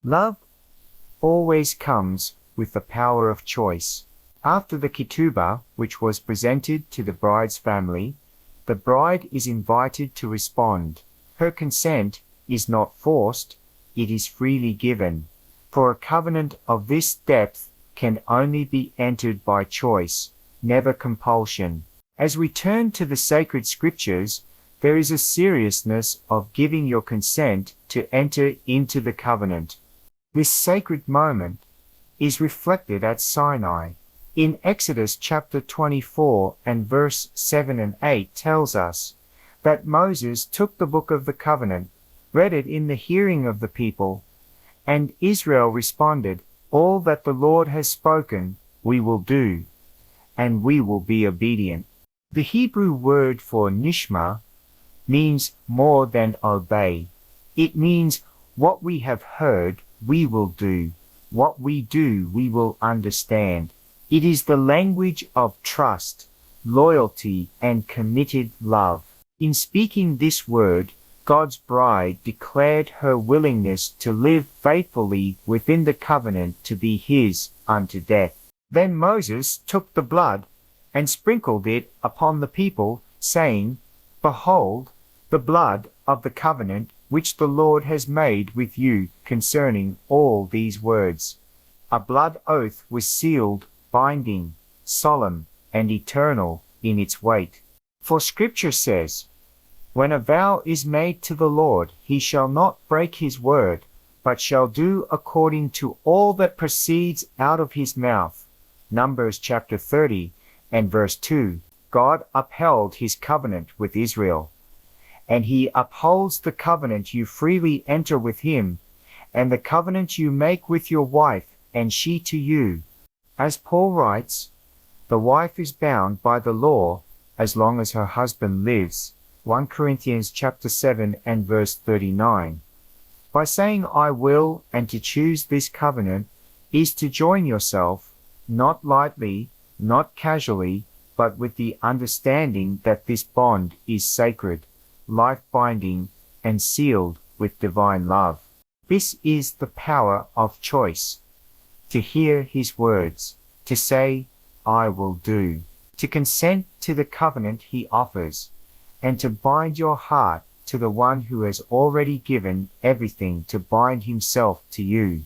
Love always comes with the power of choice. After the ketubah, which was presented to the bride's family, the bride is invited to respond. Her consent is not forced, it is freely given. For a covenant of this depth can only be entered by choice, never compulsion. As we turn to the sacred scriptures, there is a seriousness of giving your consent to enter into the covenant. This sacred moment is reflected at Sinai. In Exodus chapter 24 and verse 7 and 8 tells us that Moses took the book of the covenant, read it in the hearing of the people, and Israel responded, "All that the Lord has spoken, we will do, and we will be obedient." The Hebrew word for nishma means more than obey. It means what we have heard, we will do. What we do, we will understand. It is the language of trust, loyalty, and committed love. In speaking this word, God's bride declared her willingness to live faithfully within the covenant to be his unto death. Then Moses took the blood and sprinkled it upon the people, saying, "Behold, the blood of the covenant which the Lord has made with you concerning all these words." A blood oath was sealed, binding, solemn, and eternal in its weight. For Scripture says, "When a vow is made to the Lord, he shall not break his word, but shall do according to all that proceeds out of his mouth." Numbers chapter 30 and verse 2. God upheld his covenant with Israel, and he upholds the covenant you freely enter with him, and the covenant you make with your wife, and she to you. As Paul writes, the wife is bound by the law as long as her husband lives. 1 Corinthians chapter 7 and verse 39. By saying "I will" and to choose this covenant is to join yourself, not lightly, not casually, but with the understanding that this bond is sacred, life-binding, and sealed with divine love. This is the power of choice. To hear his words, to say, "I will do," to consent to the covenant he offers, and to bind your heart to the one who has already given everything to bind himself to you.